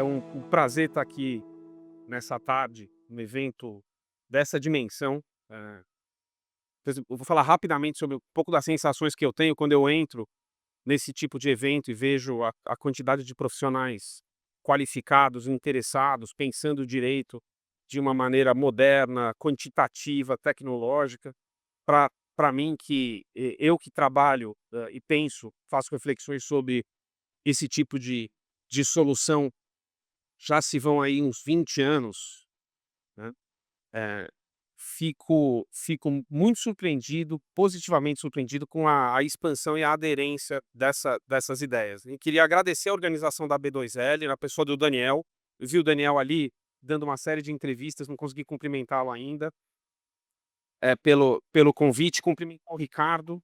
um prazer estar aqui nessa tarde, num evento dessa dimensão. Por exemplo, eu vou falar rapidamente sobre um pouco das sensações que eu tenho quando eu entro nesse tipo de evento e vejo a quantidade de profissionais qualificados, interessados, pensando direito de uma maneira moderna, quantitativa, tecnológica. Para mim eu que trabalho, e penso, faço reflexões sobre esse tipo de solução, já se vão aí uns 20 anos, né, eh, fico muito surpreendido, positivamente surpreendido com a expansão e a aderência dessas ideias. E queria agradecer a organização da B2L, na pessoa do Daniel. Eu vi o Daniel ali dando uma série de entrevistas, não consegui cumprimentá-lo ainda, pelo convite, cumprimentar o Ricardo,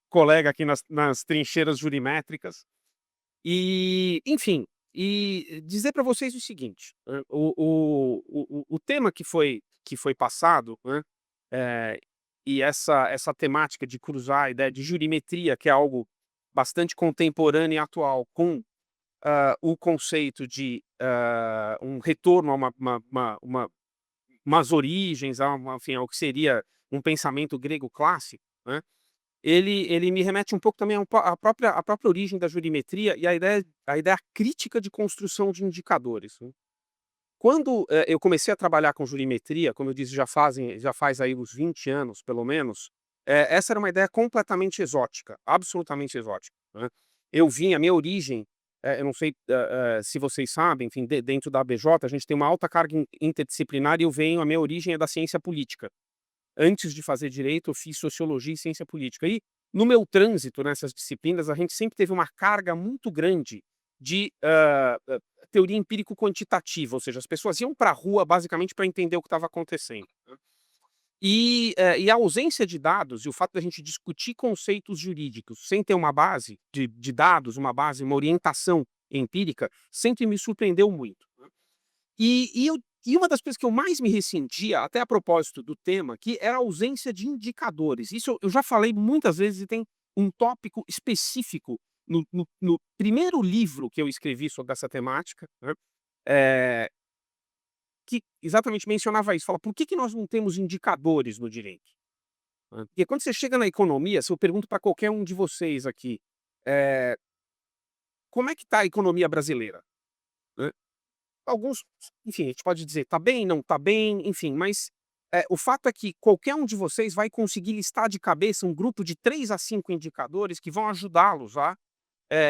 colega aqui nas trincheiras jurimétricas. E, enfim, e dizer para vocês o seguinte, o tema que foi passado, né, eh, e essa temática de cruzar a ideia de jurimetria, que é algo bastante contemporâneo e atual, com, o conceito de, um retorno a umas origens, enfim, ao que seria um pensamento grego clássico, né. Ele me remete um pouco também à própria origem da jurimetria e a ideia crítica de construção de indicadores, né. Quando, eu comecei a trabalhar com jurimetria, como eu disse, já faz aí uns 20 anos, pelo menos, essa era uma ideia completamente exótica, absolutamente exótica, né. A minha origem, eu não sei, se vocês sabem, enfim, dentro da ABJ, a gente tem uma alta carga interdisciplinar e a minha origem é da ciência política. Antes de fazer direito, eu fiz sociologia e ciência política. E no meu trânsito nessas disciplinas, a gente sempre teve uma carga muito grande de teoria empírico-quantitativa, ou seja, as pessoas iam para a rua basicamente para entender o que estava acontecendo, né. E a ausência de dados e o fato da gente discutir conceitos jurídicos sem ter uma base de dados, uma orientação empírica, sempre me surpreendeu muito, né. E uma das coisas que eu mais me ressentia, até a propósito do tema aqui, era a ausência de indicadores. Isso eu já falei muitas vezes e tem um tópico específico no primeiro livro que eu escrevi sobre essa temática, né, eh, que exatamente mencionava isso, fala: "Por que nós não temos indicadores no direito?", né. Porque quando você chega na economia, se eu pergunto para qualquer um de vocês aqui, eh, como é que está a economia brasileira, né? Alguns, enfim, a gente pode dizer: "Tá bem, não tá bem", enfim, mas, o fato é que qualquer um de vocês vai conseguir listar de cabeça um grupo de 3 a 5 indicadores que vão ajudá-los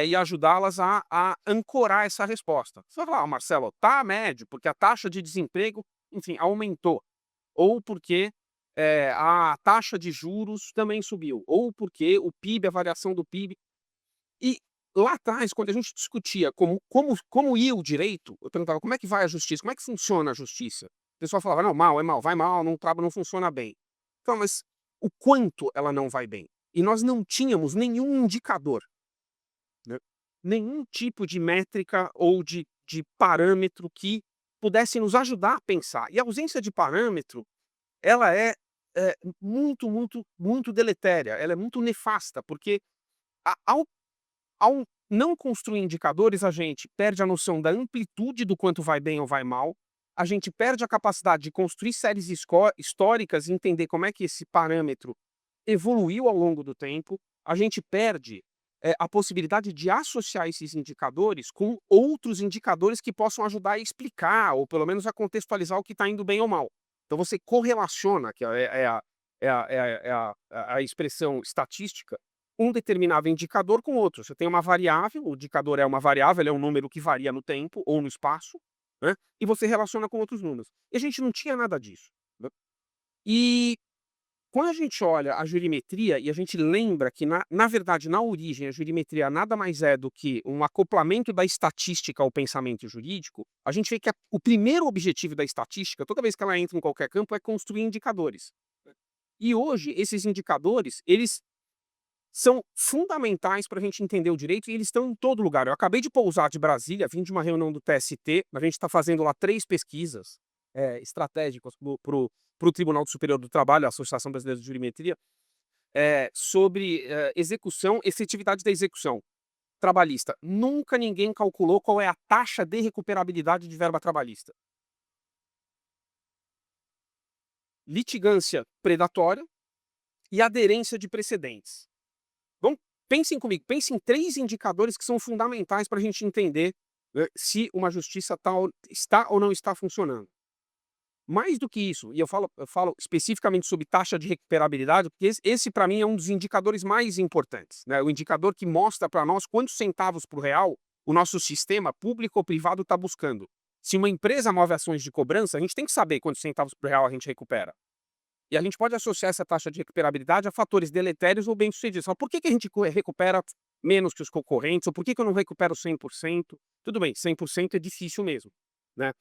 e ajudá-las a ancorar essa resposta. Você vai falar: "Ah, Marcelo, tá médio, porque a taxa de desemprego, enfim, aumentou", ou porque, a taxa de juros também subiu, ou porque o PIB, a variação do PIB. E lá atrás, quando a gente discutia como ia o direito, eu perguntava: "Como é que vai a justiça? Como é que funciona a justiça?". O pessoal falava: "Não, mal, é mal, vai mal, não funciona bem". Então, mas o quanto ela não vai bem? E nós não tínhamos nenhum indicador, né, nenhum tipo de métrica ou de parâmetro que pudesse nos ajudar a pensar. E a ausência de parâmetro, ela é muito, muito, muito deletéria, ela é muito nefasta, porque a ao não construir indicadores, a gente perde a noção da amplitude do quanto vai bem ou vai mal, a gente perde a capacidade de construir séries históricas e entender como é que esse parâmetro evoluiu ao longo do tempo, a gente perde, a possibilidade de associar esses indicadores com outros indicadores que possam ajudar a explicar ou pelo menos a contextualizar o que está indo bem ou mal. Então você correlaciona, que é a expressão estatística, um determinado indicador com outro. Você tem uma variável, o indicador é uma variável, ele é um número que varia no tempo ou no espaço, né, e você relaciona com outros números. E a gente não tinha nada disso, né. E quando a gente olha a jurimetria e a gente lembra que na verdade, na origem, a jurimetria nada mais é do que um acoplamento da estatística ao pensamento jurídico, a gente vê que o primeiro objetivo da estatística, toda vez que ela entra em qualquer campo, é construir indicadores. E hoje esses indicadores, eles são fundamentais para a gente entender o direito e eles estão em todo lugar. Eu acabei de pousar de Brasília, vim de uma reunião do TST, a gente está fazendo lá 3 pesquisas, estratégicas para o Tribunal Superior do Trabalho, a Associação Brasileira de Jurimetria, sobre, execução, efetividade da execução. trabalhista. Nunca ninguém calculou qual é a taxa de recuperabilidade de verba trabalhista. Litigância predatória e aderência de precedentes. Então, pensem comigo, pensem em 3 indicadores que são fundamentais para a gente entender, se uma justiça está ou não está funcionando. Mais do que isso, e eu falo especificamente sobre taxa de recuperabilidade, porque esse para mim é um dos indicadores mais importantes, né, o indicador que mostra para nós quantos centavos por real o nosso sistema público ou privado está buscando. Se uma empresa move ações de cobrança, a gente tem que saber quantos centavos por real a gente recupera. E a gente pode associar essa taxa de recuperabilidade a fatores deletérios ou bem-sucedidos. Fala, por que que a gente recupera menos que os concorrentes? Ou por que que eu não recupero 100%? Tudo bem, 100% é difícil mesmo, né?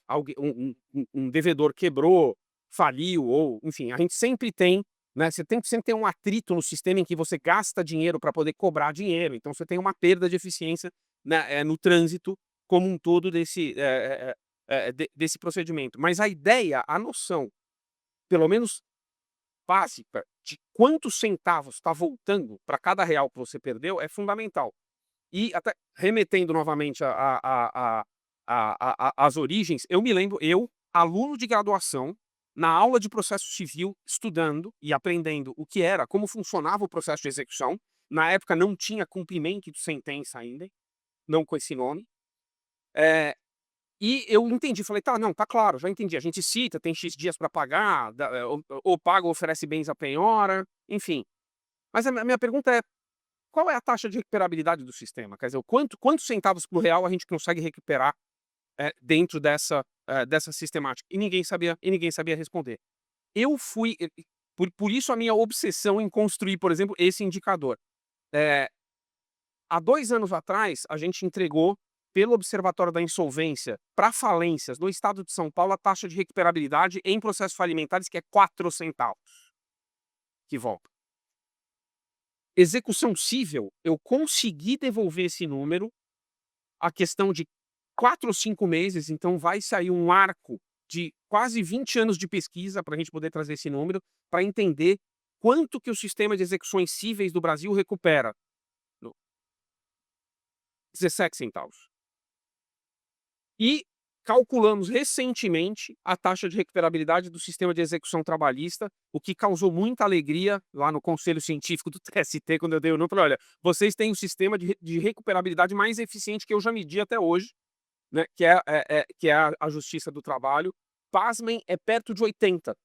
Um devedor quebrou, faliu, ou enfim, a gente sempre tem, né? Você tem que sempre ter um atrito no sistema em que você gasta dinheiro para poder cobrar dinheiro. Então você tem uma perda de eficiência, né, no trânsito como um todo desse procedimento. Mas a ideia, a noção, pelo menos básica de quantos centavos está voltando para cada real que você perdeu é fundamental. E até remetendo novamente às origens, eu me lembro, aluno de graduação, na aula de processo civil, estudando e aprendendo o que era, como funcionava o processo de execução. Na época não tinha cumprimento de sentença ainda, não com esse nome. E eu entendi, falei: "Tá, não, tá claro, já entendi, a gente cita, tem X dias para pagar, ou paga ou oferece bens à penhora", enfim. Mas a minha pergunta é: qual é a taxa de recuperabilidade do sistema? Quer dizer, o quantos centavos por real a gente consegue recuperar, dentro dessa sistemática? E ninguém sabia responder. Eu fui por isso a minha obsessão em construir, por exemplo, esse indicador. Eh Há 2 anos atrás, a gente entregou, pelo Observatório da Insolvência, para falências no estado de São Paulo, a taxa de recuperabilidade em processos falimentares, que é 4 centavos que volta. Execução cível, eu consegui devolver esse número, a questão de 4 ou 5 meses, então vai sair um arco de quase 20 anos de pesquisa para a gente poder trazer esse número, para entender quanto que o sistema de execuções cíveis do Brasil recupera. No 17 centavos. E calculamos recentemente a taxa de recuperabilidade do sistema de execução trabalhista, o que causou muita alegria lá no conselho científico do TST, quando eu dei o número, falei: "Olha, vocês têm o sistema de recuperabilidade mais eficiente que eu já medi até hoje", né, que é a Justiça do Trabalho. Pasmem, é perto de 80.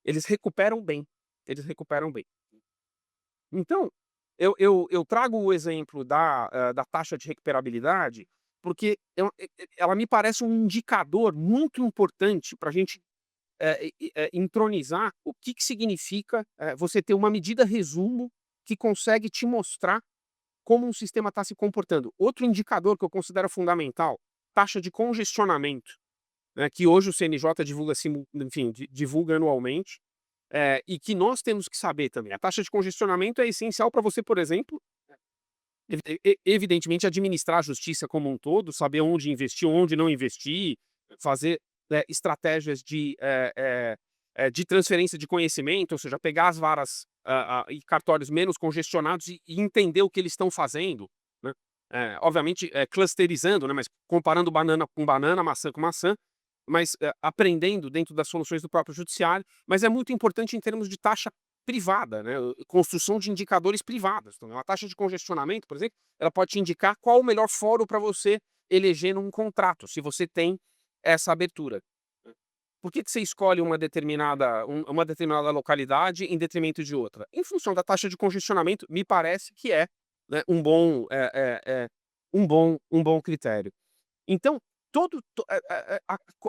Eles recuperam bem, eles recuperam bem. Então, eu trago o exemplo da taxa de recuperabilidade, porque ela me parece um indicador muito importante para a gente, entronizar o que significa, você ter uma medida resumo que consegue te mostrar como um sistema está se comportando. Outro indicador que eu considero fundamental, taxa de congestionamento, né, que hoje o CNJ divulga enfim, divulga anualmente. E que nós temos que saber também. A taxa de congestionamento é essencial para você, por exemplo, evidentemente, administrar a justiça como um todo, saber onde investir, onde não investir, fazer, estratégias de transferência de conhecimento, ou seja, pegar as varas e cartórios menos congestionados e entender o que eles estão fazendo, né? Obviamente, clusterizando, né, mas comparando banana com banana, maçã com maçã, mas, aprendendo dentro das soluções do próprio judiciário, mas é muito importante em termos de taxa privada, né, construção de indicadores privados. Então, a taxa de congestionamento, por exemplo, ela pode te indicar qual o melhor fórum para você eleger num contrato, se você tem essa abertura. Por que você escolhe uma determinada localidade em detrimento de outra? Em função da taxa de congestionamento, me parece que é, né, um bom critério. Então, todo to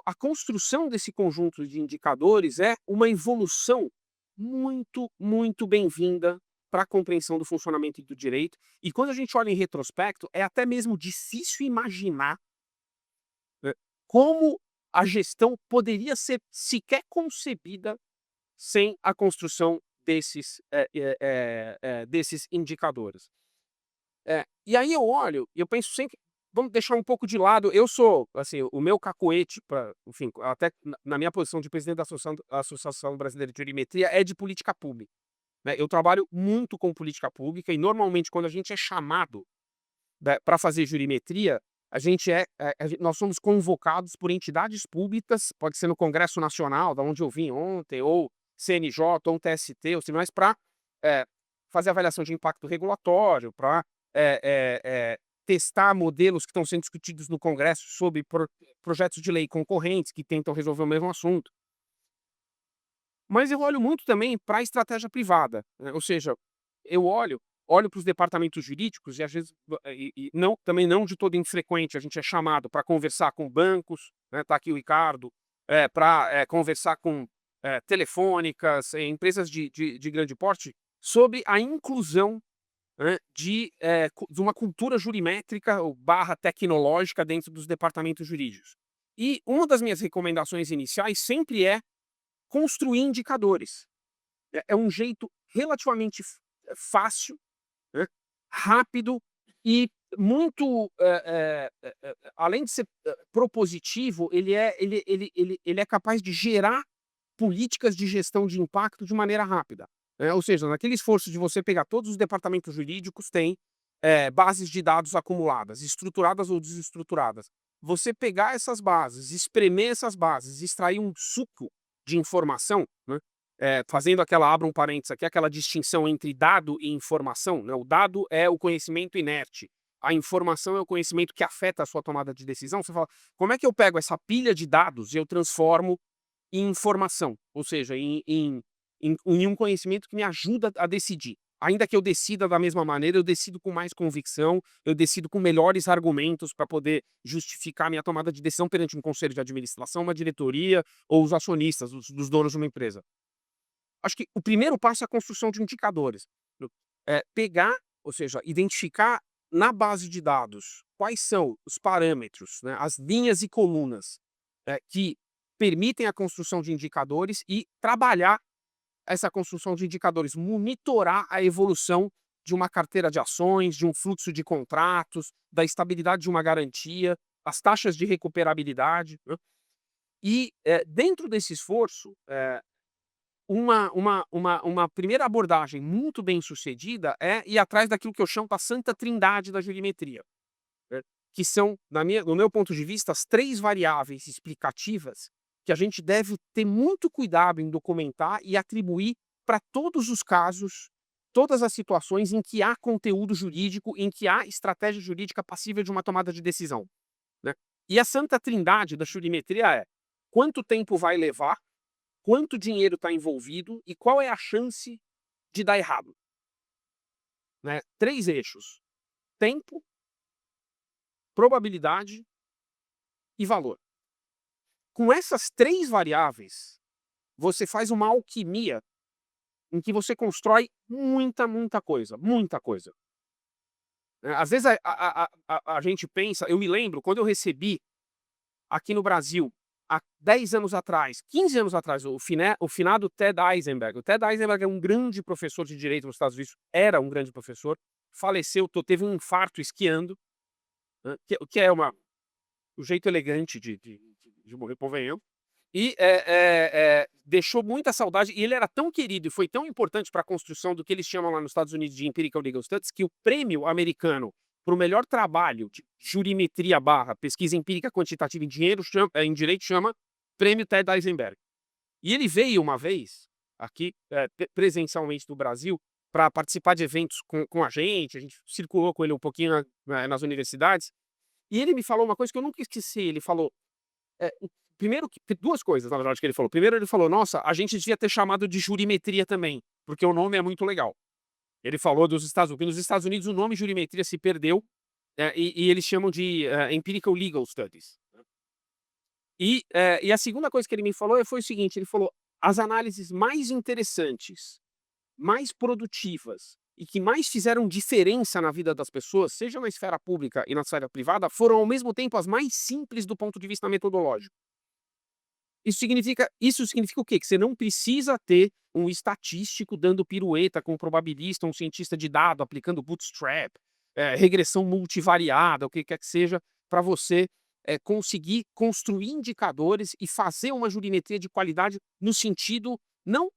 a construção desse conjunto de indicadores é uma evolução muito, muito bem-vinda para a compreensão do funcionamento do direito, e quando a gente olha em retrospecto, é até mesmo difícil imaginar, né, como a gestão poderia ser sequer concebida sem a construção desses indicadores. E aí eu olho e eu penso sempre, vamos deixar um pouco de lado, eu sou, assim, o meu cacoete para, enfim, até na minha posição de presidente da Associação Brasileira de Jurimetria é de política pública, né. Eu trabalho muito com política pública e normalmente quando a gente é chamado para fazer jurimetria, a gente nós somos convocados por entidades públicas, pode ser no Congresso Nacional, da onde eu vim ontem, ou CNJ, ou um TST, ou tribunais, para fazer avaliação de impacto regulatório, para testar modelos que estão sendo discutidos no Congresso sobre projetos de lei concorrentes que tentam resolver o mesmo assunto. Mas eu olho muito também para a estratégia privada, né, ou seja, eu olho para os departamentos jurídicos e às vezes não, também não de todo infrequente, a gente é chamado para conversar com bancos, né, tá aqui o Ricardo, para conversar com, telefônicas, empresas de grande porte, sobre a inclusão, né, de uma cultura jurimétrica ou barra tecnológica dentro dos departamentos jurídicos. E uma das minhas recomendações iniciais sempre é construir indicadores. É um jeito relativamente fácil, né, rápido e muito, além de ser, propositivo, ele é capaz de gerar políticas de gestão de impacto de maneira rápida, né. Ou seja, naquele esforço de você pegar todos os departamentos jurídicos têm, bases de dados acumuladas, estruturadas ou desestruturadas. Você pegar essas bases, espremer essas bases, extrair um suco de informação, né, fazendo aquela, abra um parênteses aqui, aquela distinção entre dado e informação, né. O dado é o conhecimento inerte, a informação é o conhecimento que afeta a sua tomada de decisão. Você fala: "Como é que eu pego essa pilha de dados e eu transformo em informação?", ou seja, em um conhecimento que me ajuda a decidir. Ainda que eu decida da mesma maneira, eu decido com mais convicção, eu decido com melhores argumentos para poder justificar minha tomada de decisão perante um conselho de administração, uma diretoria ou os acionistas, dos donos de uma empresa. Acho que o primeiro passo é a construção de indicadores. Pegar, ou seja, identificar na base de dados quais são os parâmetros, né, as linhas e colunas, que permitem a construção de indicadores e trabalhar essa construção de indicadores, monitorar a evolução de uma carteira de ações, de um fluxo de contratos, da estabilidade de uma garantia, as taxas de recuperabilidade, né. E, dentro desse esforço, uma primeira abordagem muito bem sucedida é ir atrás daquilo que eu chamo da santa trindade da jurimetria, né, que são, no meu ponto de vista, as 3 variáveis explicativas que a gente deve ter muito cuidado em documentar e atribuir para todos os casos, todas as situações em que há conteúdo jurídico, em que há estratégia jurídica passível de uma tomada de decisão, né. E a santa trindade da jurimetria é: quanto tempo vai levar, quanto dinheiro está envolvido e qual é a chance de dar errado, né. 3 eixos: tempo, probabilidade e valor. Com essas 3 variáveis, você faz uma alquimia em que você constrói muita coisa, muita coisa. Às vezes a gente pensa, eu me lembro quando eu recebi aqui no Brasil, há 10 anos atrás, 15 anos atrás, o finado Ted Eisenberg. O Ted Eisenberg é um grande professor de direito nos Estados Unidos, era um grande professor, faleceu, teve um infarto esquiando, né, que é o jeito elegante de morrer, convenhamos. E, deixou muita saudade, e ele era tão querido e foi tão importante para a construção do que eles chamam lá nos Estados Unidos de Empirical Legal Studies, que o prêmio americano para o melhor trabalho de jurimetria barra pesquisa empírica quantitativa em direito chama Prêmio Ted Eisenberg. E ele veio uma vez aqui, presencialmente do Brasil, para participar de eventos com a gente circulou com ele um pouquinho nas universidades, e ele me falou uma coisa que eu nunca esqueci. Ele falou, primeiro que 2 coisas, na verdade, que ele falou. Primeiro, ele falou: "Nossa, a gente devia ter chamado de jurimetria também, porque o nome é muito legal". Ele falou dos Estados Unidos, porque nos Estados Unidos o nome jurimetria se perdeu, e eles chamam de, Empirical Legal Studies. E a segunda coisa que ele me falou foi o seguinte, ele falou: "As análises mais interessantes, mais produtivas e que mais fizeram diferença na vida das pessoas, seja na esfera pública e na esfera privada, foram ao mesmo tempo as mais simples do ponto de vista metodológico". Isso significa o quê? Que você não precisa ter um estatístico dando pirueta com um probabilista, um cientista de dado aplicando bootstrap, regressão multivariada, o que quer que seja, para você, conseguir construir indicadores e fazer uma jurimetria de qualidade no sentido não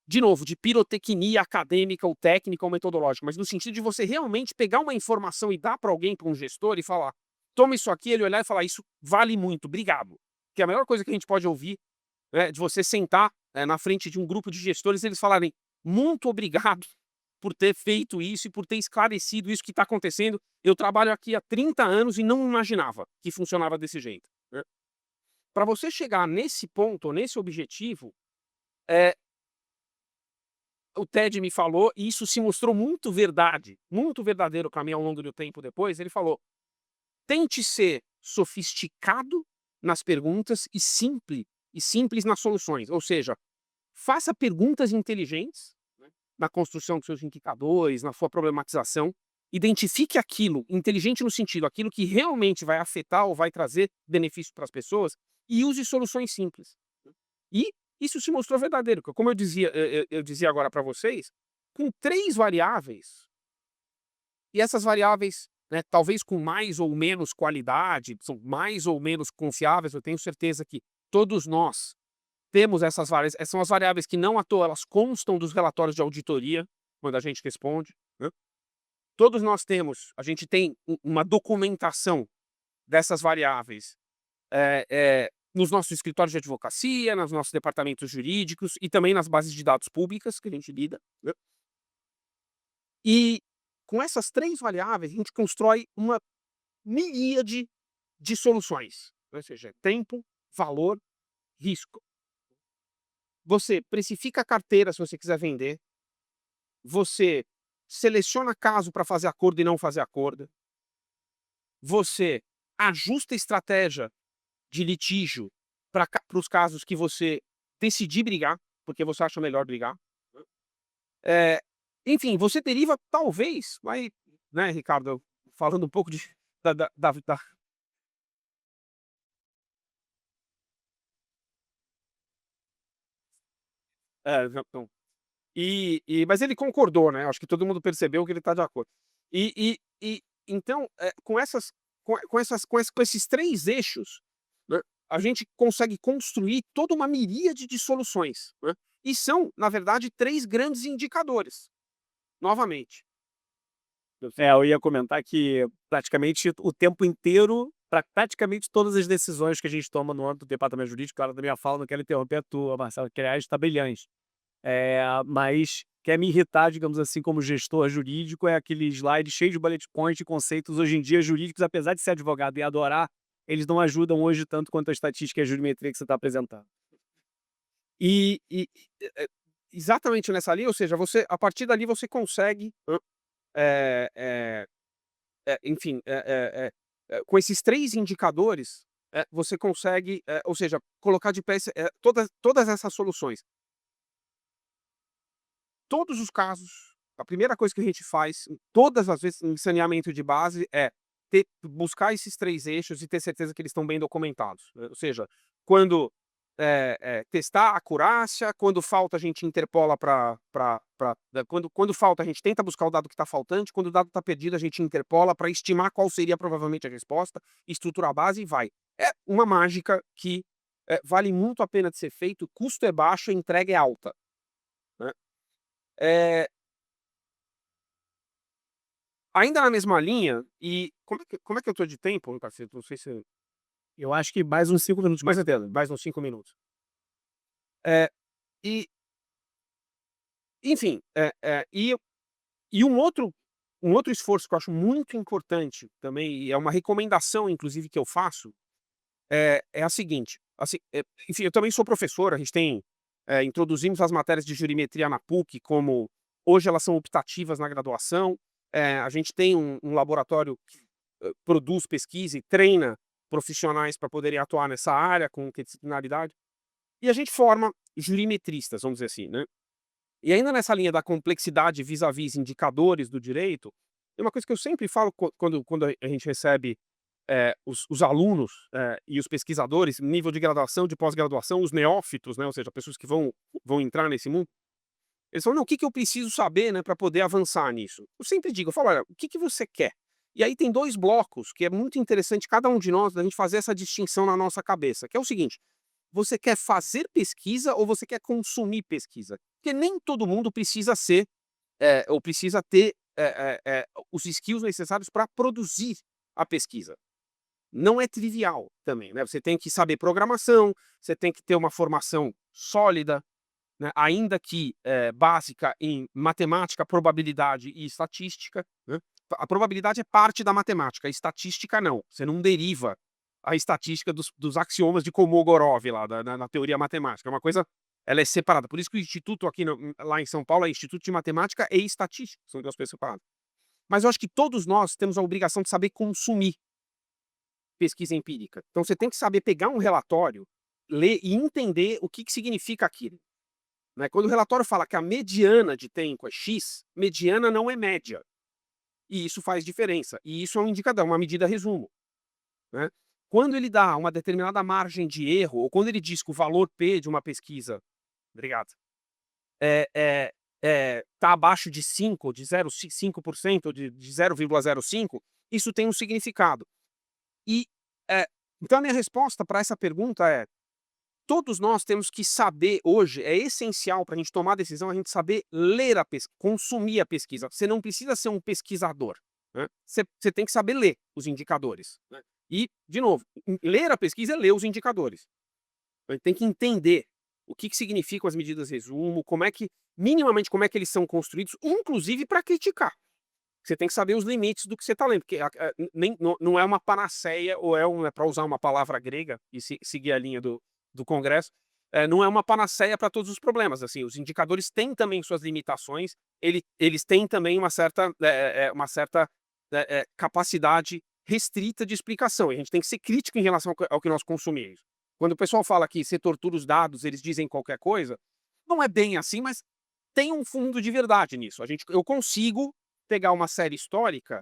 de novo, de pirotecnia acadêmica ou técnica ou metodológica, mas no sentido de você realmente pegar uma informação e dar para alguém, para um gestor e falar: "Toma isso aqui", ele olhar e falar: "Isso vale muito, obrigado". Que é a melhor coisa que a gente pode ouvir, né, de você sentar, na frente de um grupo de gestores e eles falarem: "Muito obrigado por ter feito isso e por ter esclarecido isso que está acontecendo. Eu trabalho aqui há 30 anos e não imaginava que funcionava desse jeito", né. Pra você chegar nesse ponto, nesse objetivo, eh, o Ted me falou e isso se mostrou muito verdade, muito verdadeiro para mim ao longo do tempo depois, ele falou: "Tente ser sofisticado nas perguntas e simples nas soluções", ou seja, faça perguntas inteligentes, né, na construção dos seus indicadores, na sua problematização, identifique aquilo, inteligente no sentido, aquilo que realmente vai afetar ou vai trazer benefício para as pessoas e use soluções simples. E isso se mostrou verdadeiro, porque como eu dizia agora para vocês, com 3 variáveis, e essas variáveis, né, talvez com mais ou menos qualidade, são mais ou menos confiáveis, eu tenho certeza que todos nós temos essas várias são as variáveis que não à toa elas constam dos relatórios de auditoria, quando a gente responde, né. Todos nós temos a gente tem uma documentação dessas variáveis, nos nossos escritórios de advocacia, nos nossos departamentos jurídicos e também nas bases de dados públicas que a gente lida, né. E com essas 3 variáveis, a gente constrói uma miríade de soluções, ou seja, tempo, valor, risco. Você precifica a carteira se você quiser vender, você seleciona caso para fazer acordo e não fazer acordo, você ajusta a estratégia de litígio para os casos que você decidir brigar, porque você acha melhor brigar. Eh, enfim, você deriva talvez, vai, né, Ricardo, falando um pouco de da então, mas ele concordou, né, acho que todo mundo percebeu que ele está de acordo. Então, com essas com esses 3 eixos, né, a gente consegue construir toda uma miríade de soluções, né, e são, na verdade, 3 grandes indicadores, novamente. Eu ia comentar que praticamente o tempo inteiro, para praticamente todas as decisões que a gente toma no âmbito do departamento jurídico, claro, da minha fala, não quero interromper a tua, Marcelo, que aliás está brilhante. Mas quer me irritar, digamos assim, como gestor jurídico, é aquele slide cheio de bullet point e conceitos hoje em dia jurídicos, apesar de ser advogado e adorar, eles não ajudam hoje tanto quanto a estatística e a jurimetria que você está apresentando. E, eh, exatamente nessa linha, ou seja, você a partir dali você consegue, eh eh enfim, com esses 3 indicadores, você consegue, ou seja, colocar de pé todas essas soluções. Todos os casos, a primeira coisa que a gente faz, todas as vezes em saneamento de base, é buscar esses 3 eixos e ter certeza que eles estão bem documentados, né. Ou seja, quando, testar a acurácia, quando falta a gente interpola quando falta a gente tenta buscar o dado que está faltante, quando o dado está perdido a gente interpola para estimar qual seria provavelmente a resposta, estruturar a base e vai. É uma mágica que, vale muito a pena de ser feito, o custo é baixo, a entrega é alta, né. Eh Ainda na mesma linha, e como é que eu tô de tempo, cacete? Não sei se Eu acho que mais uns 5 minutos, com mais. certeza, mais uns 5 minutos. Eh, e, enfim, e um outro esforço que eu acho muito importante também, e é uma recomendação inclusive que eu faço, é a seguinte, assim, enfim, eu também sou professor, a gente tem, introduzimos as matérias de jurimetria na PUC como hoje elas são optativas na graduação, a gente tem um laboratório produz pesquisa e treina profissionais para poderem atuar nessa área com interdisciplinaridade, e a gente forma jurimetristas, vamos dizer assim, né. E ainda nessa linha da complexidade vis-à-vis indicadores do direito, tem uma coisa que eu sempre falo quando a gente recebe, os alunos, e os pesquisadores, nível de graduação, de pós-graduação, os neófitos, né, ou seja, pessoas que vão entrar nesse mundo, eles falam: "Não, o que que eu preciso saber, né, para poder avançar nisso?". Eu sempre digo, eu falo: "Olha, o que que você quer?". E aí tem 2 blocos que é muito interessante cada um de nós, da gente fazer essa distinção na nossa cabeça, que é o seguinte: você quer fazer pesquisa ou você quer consumir pesquisa? Porque nem todo mundo precisa ser, ou precisa ter, os skills necessários para produzir a pesquisa. Não é trivial também, né, você tem que saber programação, você tem que ter uma formação sólida, né, ainda que, básica em matemática, probabilidade e estatística, né. A probabilidade é parte da matemática, a estatística não, você não deriva a estatística dos axiomas de Kolmogorov lá na teoria matemática, é uma coisa, ela é separada, por isso que o instituto aqui lá em São Paulo é Instituto de Matemática e Estatística, são 2 coisas separadas. Mas eu acho que todos nós temos a obrigação de saber consumir pesquisa empírica. Então você tem que saber pegar um relatório, ler e entender o que significa aquilo, né. Quando o relatório fala que a mediana de tempo é X, mediana não é média, e isso faz diferença, e isso é um indicador, uma medida resumo, né. Quando ele dá uma determinada margem de erro, ou quando ele diz que o valor P de uma pesquisa, obrigado, tá abaixo de 5, de 0,5%, de 0,05, isso tem um significado. E, eh, então a minha resposta para essa pergunta é: todos nós temos que saber hoje, é essencial para a gente tomar decisão, a gente saber ler a pesquisa, consumir a pesquisa. Você não precisa ser um pesquisador, né, você tem que saber ler os indicadores, né. E, de novo, ler a pesquisa é ler os indicadores. A gente tem que entender o que significam as medidas resumo, como é que minimamente, como é que eles são construídos, inclusive para criticar. Você tem que saber os limites do que você está lendo, porque nem não é uma panaceia ou para usar uma palavra grega e seguir a linha do Congresso, não é uma panaceia para todos os problemas, assim, os indicadores têm também suas limitações, eles têm também uma certa, capacidade restrita de explicação, e a gente tem que ser crítico em relação ao que nós consumimos. Quando o pessoal fala que você tortura os dados, eles dizem qualquer coisa, não é bem assim, mas tem um fundo de verdade nisso. Eu consigo pegar uma série histórica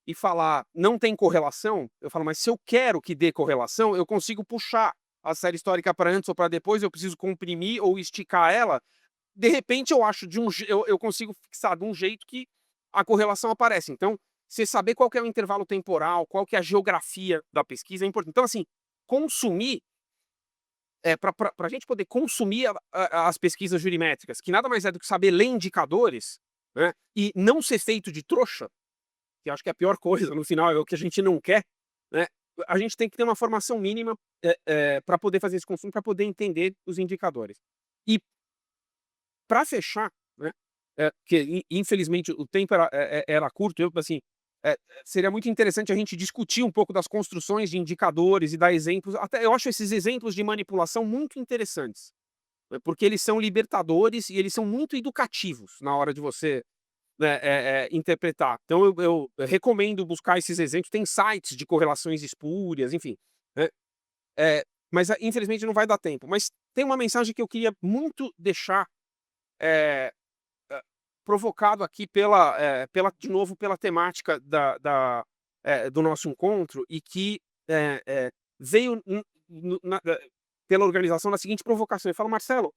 e falar: "Não tem correlação", eu falo: "Mas se eu quero que dê correlação, eu consigo puxar a série histórica para antes ou para depois, eu preciso comprimir ou esticar ela, de repente eu acho de um je eu consigo fixar de um jeito que a correlação aparece". Então, você saber qual que é o intervalo temporal, qual que é a geografia da pesquisa é importante. Então, assim, consumir, para a gente poder consumir as pesquisas jurimétricas, que nada mais é do que saber ler indicadores, né, e não ser feito de trouxa, que eu acho que é a pior coisa, no final é o que a gente não quer, né, a gente tem que ter uma formação mínima, pra poder fazer esse consumo, para poder entender os indicadores. E para fechar, né, que infelizmente o tempo era curto, assim, seria muito interessante a gente discutir um pouco das construções de indicadores e dar exemplos, até eu acho esses exemplos de manipulação muito interessantes, né, porque eles são libertadores e eles são muito educativos na hora de você, né, interpretar. Então eu recomendo buscar esses exemplos, tem sites de correlações espúrias, enfim, né, mas infelizmente não vai dar tempo. Mas tem uma mensagem que eu queria muito deixar, eh provocado aqui de novo, pela temática do nosso encontro e que, veio pela organização na seguinte provocação, ele fala: "Marcelo,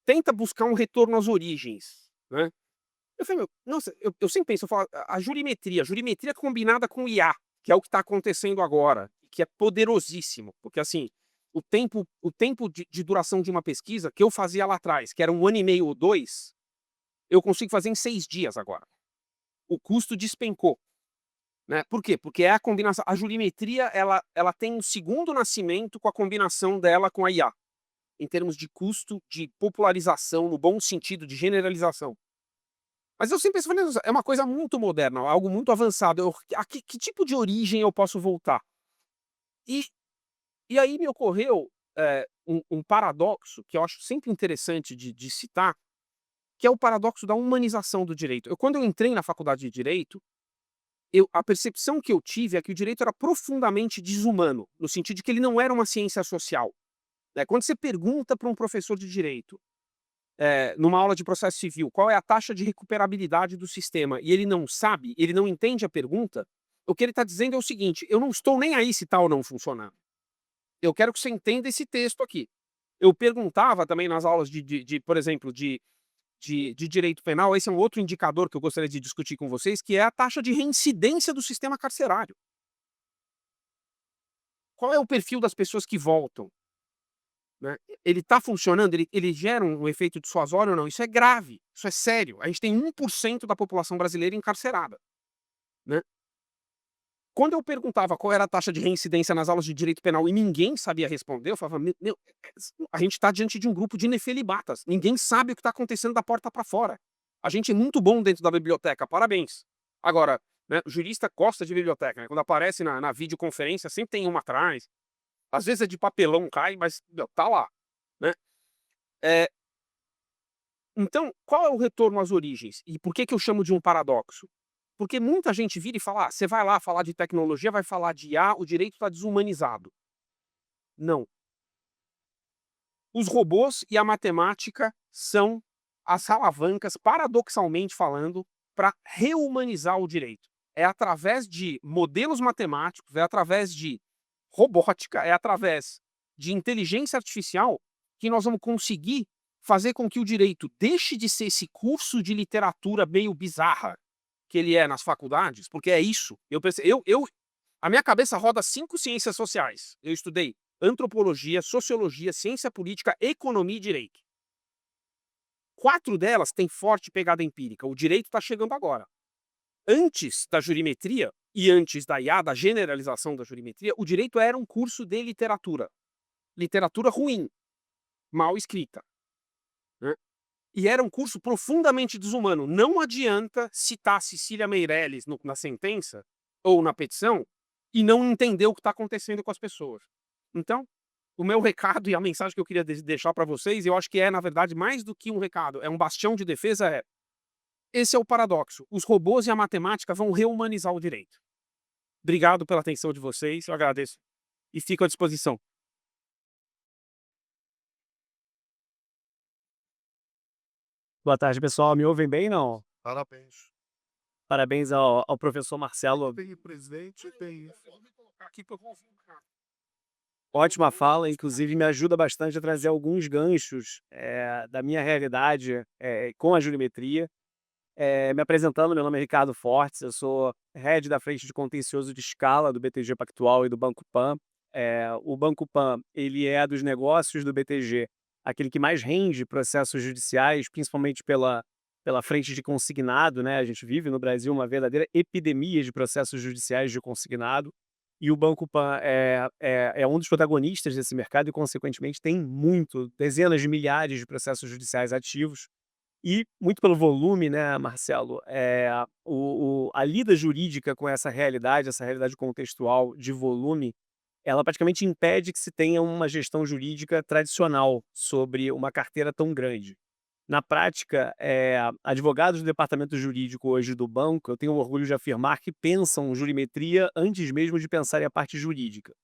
tenta buscar um retorno às origens", né. Eu falei: "Meu, nossa", eu sempre penso, eu falo: a jurimetria combinada com IA, que é o que está acontecendo agora, que é poderosíssimo, porque assim, o tempo de duração de uma pesquisa que eu fazia lá atrás, que era 1 ano e meio ou 2, eu consigo fazer em 6 dias agora. O custo despencou, né. Por quê? Porque é a combinação, a jurimetria ela tem um segundo nascimento com a combinação dela com a IA, em termos de custo, de popularização, no bom sentido, de generalização. Mas eu sempre penso, falei: "Nossa, é uma coisa muito moderna, algo muito avançado, a que tipo de origem eu posso voltar?". E e aí me ocorreu, um paradoxo que eu acho sempre interessante de citar, que é o paradoxo da humanização do direito. Quando eu entrei na faculdade de direito, a percepção que eu tive é que o direito era profundamente desumano, no sentido de que ele não era uma ciência social, né. Quando você pergunta para um professor de direito, numa aula de processo civil, qual é a taxa de recuperabilidade do sistema, e ele não sabe, ele não entende a pergunta, o que ele está dizendo é o seguinte: "Eu não estou nem aí se tal ou não funcionar. Eu quero que você entenda esse texto aqui". Eu perguntava também nas aulas por exemplo, de direito penal, esse é um outro indicador que eu gostaria de discutir com vocês, que é a taxa de reincidência do sistema carcerário. Qual é o perfil das pessoas que voltam, né? Ele está funcionando? Ele gera um efeito dissuasório ou não? Isso é grave, isso é sério. A gente tem 1% da população brasileira encarcerada, né? Quando eu perguntava qual era a taxa de reincidência nas aulas de direito penal e ninguém sabia responder, eu falava: "Meu, a gente está diante de um grupo de nefelibatas, ninguém sabe o que está acontecendo da porta para fora. A gente é muito bom dentro da biblioteca, parabéns". Agora, né, o jurista gosta de biblioteca, né, quando aparece na videoconferência sempre tem uma atrás, às vezes é de papelão, cai, mas, meu, tá lá, né. Eh, então, qual é o retorno às origens? E por que que eu chamo de um paradoxo? Porque muita gente vira e fala: "Ah, você vai lá falar de tecnologia, vai falar de IA, o direito está desumanizado". Não. Os robôs e a matemática são as alavancas, paradoxalmente falando, para rehumanizar o direito. É através de modelos matemáticos, é através de robótica, é através de inteligência artificial que nós vamos conseguir fazer com que o direito deixe de ser esse curso de literatura meio bizarra que ele é nas faculdades, porque é isso. A minha cabeça roda 5 ciências sociais. Eu estudei antropologia, sociologia, ciência política, economia e direito. 4 delas têm forte pegada empírica. O direito está chegando agora. Antes da jurimetria e antes da IA, da generalização da jurimetria, o direito era um curso de literatura. Literatura ruim, mal escrita, né? E era um curso profundamente desumano. Não adianta citar Cecília Meirelles na sentença ou na petição e não entender o que está acontecendo com as pessoas. Então, o meu recado e a mensagem que eu queria deixar para vocês, eu acho que é, na verdade, mais do que um recado, é um bastião de defesa, esse é o paradoxo. Os robôs e a matemática vão rehumanizar o direito. Obrigado pela atenção de vocês, eu agradeço. E fico à disposição. Boa tarde, pessoal. Me ouvem bem, não? Parabéns. Parabéns ao professor Marcelo. Tem presidente, tem. Ótima fala, inclusive me ajuda bastante a trazer alguns ganchos da minha realidade com a jurimetria. Me apresentando, meu nome é Ricardo Fortes, eu sou head da frente de contencioso de escala do BTG Pactual e do Banco Pan. O Banco Pan, ele é dos negócios do BTG, aquele que mais rende processos judiciais, principalmente pela frente de consignado, né? A gente vive no Brasil uma verdadeira epidemia de processos judiciais de consignado, e o Banco Pan é um dos protagonistas desse mercado e, consequentemente, tem dezenas de milhares de processos judiciais ativos. E muito pelo volume, né, Marcelo, a lida jurídica com essa realidade contextual de volume, ela praticamente impede que se tenha uma gestão jurídica tradicional sobre uma carteira tão grande. Na prática, advogados do departamento jurídico hoje do banco, eu tenho orgulho de afirmar que pensam jurimetria antes mesmo de pensarem a parte jurídica.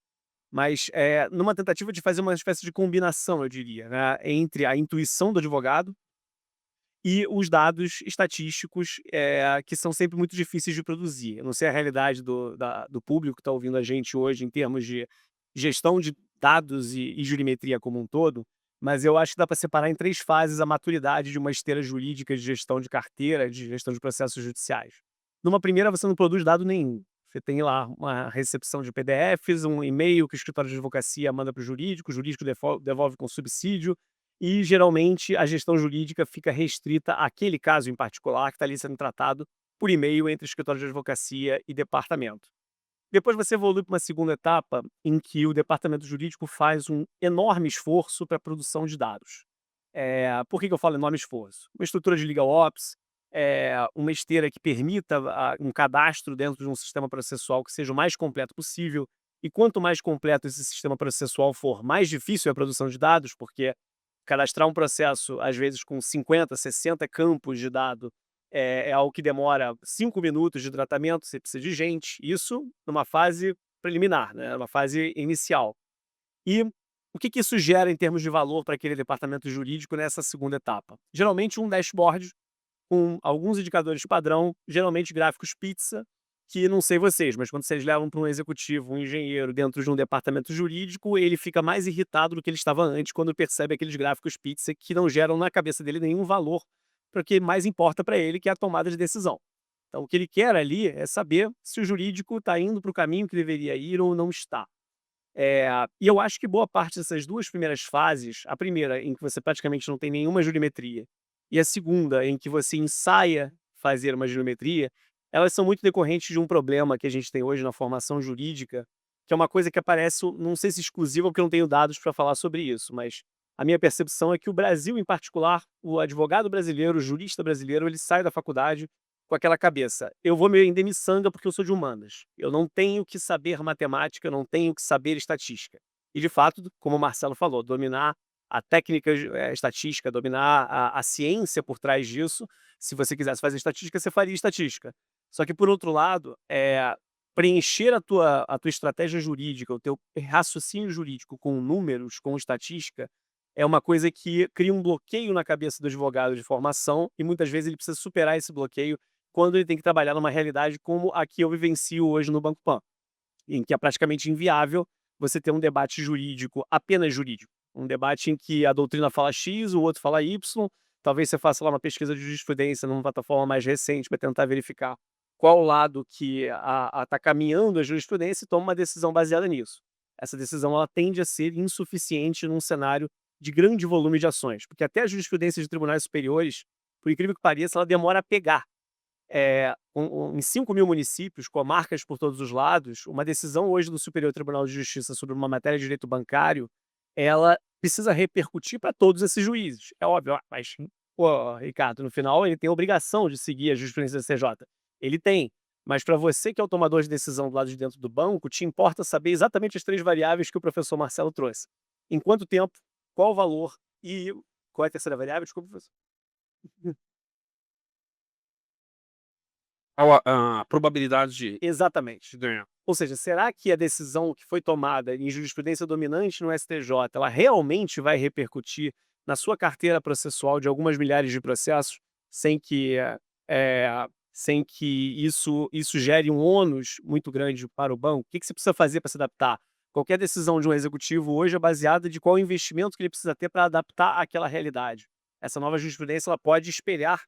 Mas, numa tentativa de fazer uma espécie de combinação, eu diria, né, entre a intuição do advogado e os dados estatísticos, que são sempre muito difíceis de produzir. Eu não sei a realidade do público que está ouvindo a gente hoje em termos de gestão de dados e jurimetria como um todo, mas eu acho que dá para separar em 3 fases a maturidade de uma esteira jurídica de gestão de carteira, de gestão de processos judiciais. Numa primeira, você não produz dado nenhum. Você tem lá uma recepção de PDFs, um e-mail que o escritório de advocacia manda para o jurídico devolve com subsídio, e geralmente a gestão jurídica fica restrita àquele caso em particular que está ali sendo tratado por e-mail entre escritório de advocacia e departamento. Depois você evolui para uma segunda etapa em que o departamento jurídico faz um enorme esforço para a produção de dados. Por que que eu falo enorme esforço? Uma estrutura de legal ops, uma esteira que permita um cadastro dentro de um sistema processual que seja o mais completo possível, e quanto mais completo esse sistema processual for, mais difícil é a produção de dados, porque cadastrar um processo, às vezes com 50, 60 campos de dado, é algo que demora 5 minutos de tratamento, você precisa de gente, isso numa fase preliminar, né, numa fase inicial. E o que que isso gera em termos de valor para aquele departamento jurídico nessa segunda etapa? Geralmente um dashboard com alguns indicadores padrão, geralmente gráficos pizza, que não sei vocês, mas quando vocês levam para um executivo, um engenheiro dentro de um departamento jurídico, ele fica mais irritado do que ele estava antes quando percebe aqueles gráficos pizza que não geram na cabeça dele nenhum valor para o que mais importa para ele, que é a tomada de decisão. Então, o que ele quer ali é saber se o jurídico está indo para o caminho que deveria ir ou não está. E eu acho que boa parte dessas 2 primeiras fases, a primeira em que você praticamente não tem nenhuma jurimetria, e a segunda em que você ensaia fazer uma jurimetria, elas são muito decorrentes de um problema que a gente tem hoje na formação jurídica, que é uma coisa que aparece, não sei se exclusiva, porque eu não tenho dados para falar sobre isso, mas a minha percepção é que o Brasil, em particular, o advogado brasileiro, o jurista brasileiro, ele sai da faculdade com aquela cabeça: eu vou me render miçanga porque eu sou de humanas. Eu não tenho que saber matemática, eu não tenho que saber estatística. E, de fato, como o Marcelo falou, dominar a técnica estatística, dominar a ciência por trás disso. Se você quisesse fazer estatística, você faria estatística. Só que, por outro lado, preencher a tua estratégia jurídica, o teu raciocínio jurídico com números, com estatística, é uma coisa que cria um bloqueio na cabeça do advogado de formação e muitas vezes ele precisa superar esse bloqueio quando ele tem que trabalhar numa realidade como a que eu vivencio hoje no Banco Pan, em que é praticamente inviável você ter um debate jurídico, apenas jurídico. Um debate em que a doutrina fala X, o outro fala Y, talvez você faça lá uma pesquisa de jurisprudência numa plataforma mais recente para tentar verificar qual lado que está caminhando a jurisprudência e toma uma decisão baseada nisso. Essa decisão ela tende a ser insuficiente num cenário de grande volume de ações, porque até a jurisprudência de tribunais superiores, por incrível que pareça, ela demora a pegar. Em 5.000 municípios, comarcas por todos os lados, uma decisão hoje do Superior Tribunal de Justiça sobre uma matéria de direito bancário, ela precisa repercutir para todos esses juízes. É óbvio, mas, pô, Ricardo, no final ele tem a obrigação de seguir a jurisprudência da CJ. Ele tem. Mas para você que é o tomador de decisão do lado de dentro do banco, te importa saber exatamente as 3 variáveis que o professor Marcelo trouxe. Em quanto tempo, qual o valor e qual é a terceira variável? Desculpa, professor. Qual a probabilidade de Exatamente. ganhar? Ou seja, será que a decisão que foi tomada em jurisprudência dominante no STJ, ela realmente vai repercutir na sua carteira processual de algumas milhares de processos, sem que, sem que isso gere um ônus muito grande para o banco? O que você precisa fazer para se adaptar? Qualquer decisão de um executivo hoje é baseada de qual investimento que ele precisa ter para adaptar àquela realidade. Essa nova jurisprudência ela pode espelhar,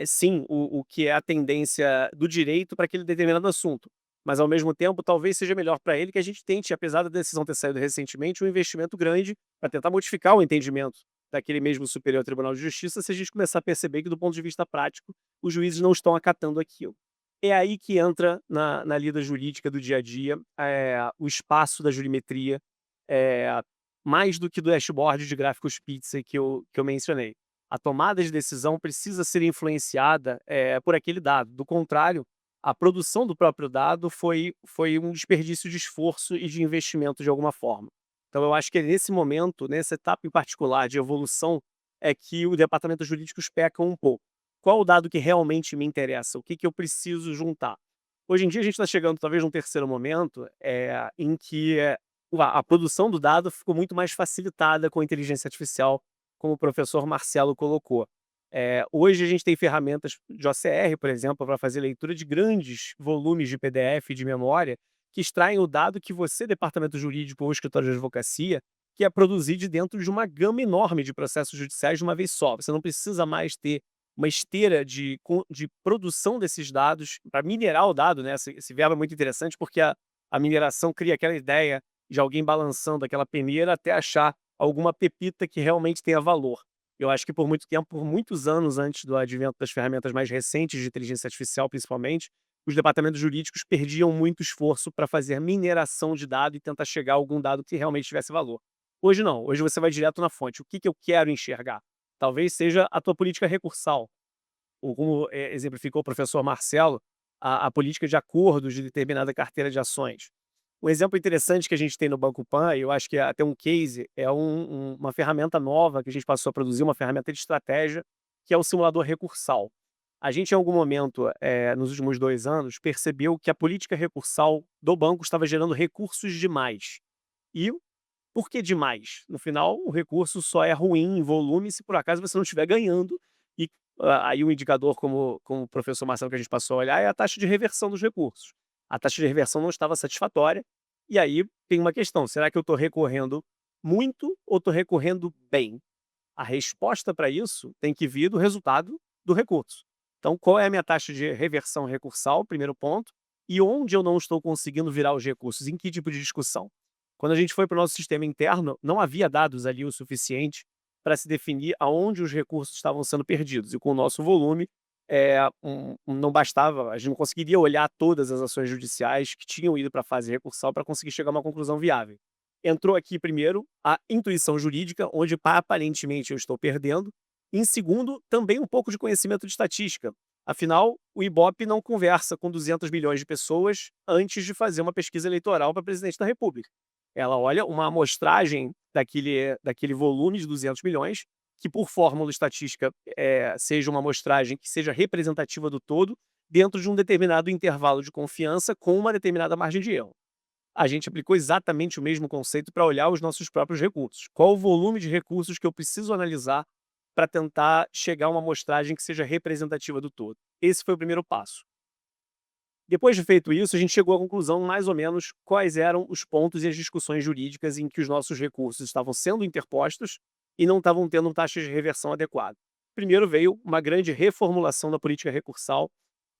sim, o que é a tendência do direito para aquele determinado assunto. Mas, ao mesmo tempo, talvez seja melhor para ele que a gente tente, apesar da decisão ter saído recentemente, um investimento grande para tentar modificar o entendimento daquele mesmo Superior Tribunal de Justiça, se a gente começar a perceber que, do ponto de vista prático, os juízes não estão acatando aquilo. É aí que entra na lida jurídica do dia a dia o espaço da jurimetria, mais do que do dashboard de gráficos pizza que eu mencionei. A tomada de decisão precisa ser influenciada por aquele dado. Do contrário, a produção do próprio dado foi um desperdício de esforço e de investimento de alguma forma. Então eu acho que é nesse momento, nessa etapa em particular de evolução, é que o departamento jurídico peca um pouco. Qual o dado que realmente me interessa? O que eu preciso juntar? Hoje em dia a gente está chegando talvez num terceiro momento em que a produção do dado ficou muito mais facilitada com a inteligência artificial, como o professor Marcelo colocou. Hoje a gente tem ferramentas de OCR, por exemplo, para fazer leitura de grandes volumes de PDF e de memória, que extraem o dado que você, departamento jurídico ou escritório de advocacia, quer produzir de dentro de uma gama enorme de processos judiciais de uma vez só. Você não precisa mais ter uma esteira de produção desses dados para minerar o dado, né? Esse verbo é muito interessante porque a mineração cria aquela ideia de alguém balançando aquela peneira até achar alguma pepita que realmente tenha valor. Eu acho que por muito tempo, por muitos anos antes do advento das ferramentas mais recentes de inteligência artificial, principalmente, os departamentos jurídicos perdiam muito esforço para fazer mineração de dado e tentar chegar a algum dado que realmente tivesse valor. Hoje não, hoje você vai direto na fonte. O que eu quero enxergar? Talvez seja a tua política recursal, ou como exemplificou o professor Marcelo, a política de acordos de determinada carteira de ações. Um exemplo interessante que a gente tem no Banco Pan, e eu acho que é até um case, é uma ferramenta nova que a gente passou a produzir, uma ferramenta de estratégia, que é o simulador recursal. A gente, em algum momento, nos últimos 2 anos, percebeu que a política recursal do banco estava gerando recursos demais. E por que demais? No final, o recurso só é ruim em volume se por acaso você não estiver ganhando. E aí o indicador, como o professor Marcelo que a gente passou a olhar, é a taxa de reversão dos recursos. A taxa de reversão não estava satisfatória. E aí tem uma questão: será que eu estou recorrendo muito ou estou recorrendo bem? A resposta para isso tem que vir do resultado do recurso. Então, qual é a minha taxa de reversão recursal? Primeiro ponto. E onde eu não estou conseguindo virar os recursos? Em que tipo de discussão? Quando a gente foi para o nosso sistema interno, não havia dados ali o suficiente para se definir aonde os recursos estavam sendo perdidos. E com o nosso volume, não bastava, a gente não conseguiria olhar todas as ações judiciais que tinham ido para a fase recursal para conseguir chegar a uma conclusão viável. Entrou aqui, primeiro, a intuição jurídica, onde aparentemente eu estou perdendo. Em segundo, também um pouco de conhecimento de estatística. Afinal, o Ibope não conversa com 200 milhões de pessoas antes de fazer uma pesquisa eleitoral para presidente da República. Ela olha uma amostragem daquele volume de 200 milhões, que por fórmula estatística seja uma amostragem que seja representativa do todo, dentro de um determinado intervalo de confiança com uma determinada margem de erro. A gente aplicou exatamente o mesmo conceito para olhar os nossos próprios recursos. Qual o volume de recursos que eu preciso analisar para tentar chegar a uma amostragem que seja representativa do todo? Esse foi o primeiro passo. Depois de feito isso, a gente chegou à conclusão mais ou menos quais eram os pontos e as discussões jurídicas em que os nossos recursos estavam sendo interpostos e não estavam tendo taxa de reversão adequada. Primeiro veio uma grande reformulação da política recursal,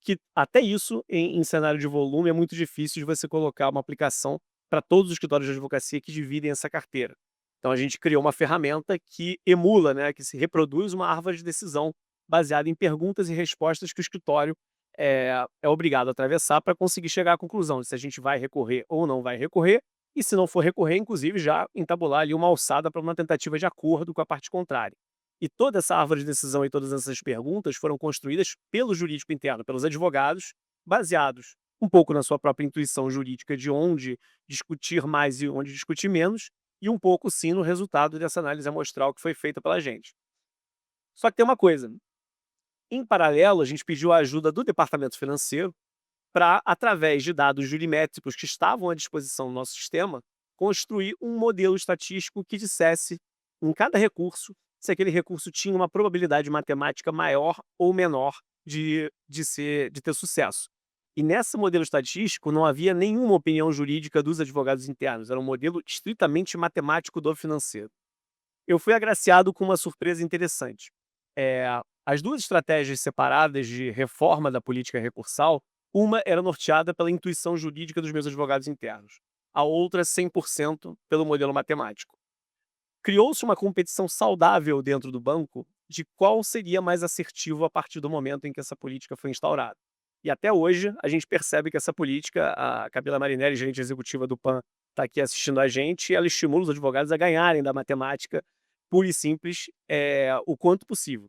que até isso, em cenário de volume, é muito difícil de você colocar uma aplicação para todos os escritórios de advocacia que dividem essa carteira. Então a gente criou uma ferramenta que emula, que se reproduz uma árvore de decisão baseada em perguntas e respostas que o escritório é obrigado a atravessar para conseguir chegar à conclusão de se a gente vai recorrer ou não vai recorrer, e se não for recorrer, inclusive, já entabular ali uma alçada para uma tentativa de acordo com a parte contrária. E toda essa árvore de decisão e todas essas perguntas foram construídas pelo jurídico interno, pelos advogados, baseados um pouco na sua própria intuição jurídica de onde discutir mais e onde discutir menos, e um pouco, sim, no resultado dessa análise amostral que foi feita pela gente. Só que tem uma coisa. Em paralelo, a gente pediu a ajuda do departamento financeiro para, através de dados jurimétricos que estavam à disposição do nosso sistema, construir um modelo estatístico que dissesse, em cada recurso, se aquele recurso tinha uma probabilidade matemática maior ou menor de ter sucesso. E nesse modelo estatístico não havia nenhuma opinião jurídica dos advogados internos, era um modelo estritamente matemático do financeiro. Eu fui agraciado com uma surpresa interessante. As duas estratégias separadas de reforma da política recursal, uma era norteada pela intuição jurídica dos meus advogados internos, a outra 100% pelo modelo matemático. Criou-se uma competição saudável dentro do banco de qual seria mais assertivo a partir do momento em que essa política foi instaurada. E até hoje, a gente percebe que essa política, a Camila Marinelli, gerente executiva do PAN, está aqui assistindo a gente, e ela estimula os advogados a ganharem da matemática pura e simples o quanto possível.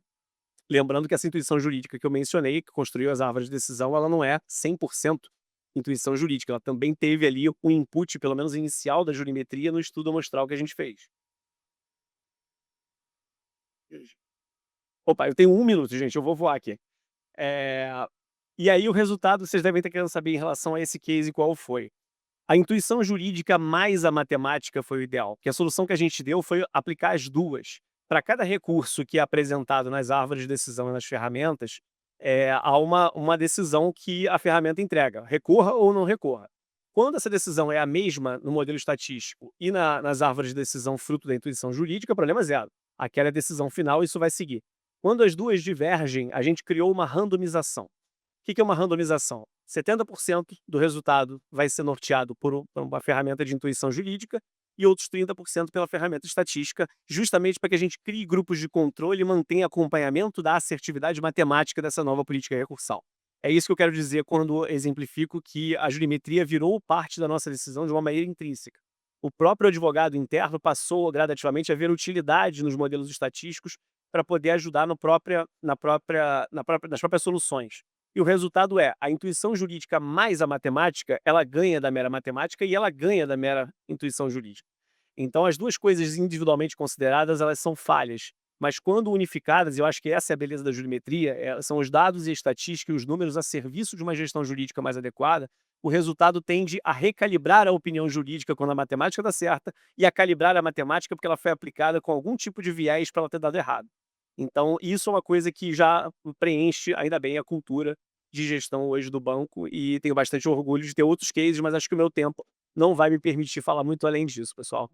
Lembrando que essa intuição jurídica que eu mencionei, que construiu as árvores de decisão, ela não é 100% intuição jurídica. Ela também teve ali um input, pelo menos inicial, da jurimetria no estudo amostral que a gente fez. Opa, eu tenho 1 minuto, gente, eu vou voar aqui. E aí o resultado, vocês devem estar querendo saber em relação a esse case qual foi. A intuição jurídica mais a matemática foi o ideal, que a solução que a gente deu foi aplicar as duas. Para cada recurso que é apresentado nas árvores de decisão e nas ferramentas, há uma decisão que a ferramenta entrega, recorra ou não recorra. Quando essa decisão é a mesma no modelo estatístico e nas árvores de decisão fruto da intuição jurídica, problema zero. Aquela é a decisão final e isso vai seguir. Quando as duas divergem, a gente criou uma randomização. O que é uma randomização? 70% do resultado vai ser norteado por uma ferramenta de intuição jurídica e outros 30% pela ferramenta estatística, justamente para que a gente crie grupos de controle e mantenha acompanhamento da assertividade matemática dessa nova política recursal. É isso que eu quero dizer quando exemplifico que a jurimetria virou parte da nossa decisão de uma maneira intrínseca. O próprio advogado interno passou gradativamente a ver utilidade nos modelos estatísticos para poder ajudar nas próprias soluções. E o resultado a intuição jurídica mais a matemática, ela ganha da mera matemática e ela ganha da mera intuição jurídica. Então, as duas coisas individualmente consideradas, elas são falhas. Mas quando unificadas, eu acho que essa é a beleza da jurimetria, são os dados e a estatística e os números a serviço de uma gestão jurídica mais adequada, o resultado tende a recalibrar a opinião jurídica quando a matemática dá certa e a calibrar a matemática porque ela foi aplicada com algum tipo de viés para ela ter dado errado. Então, isso é uma coisa que já preenche, ainda bem, a cultura de gestão hoje do banco e tenho bastante orgulho de ter outros cases, mas acho que o meu tempo não vai me permitir falar muito além disso, pessoal.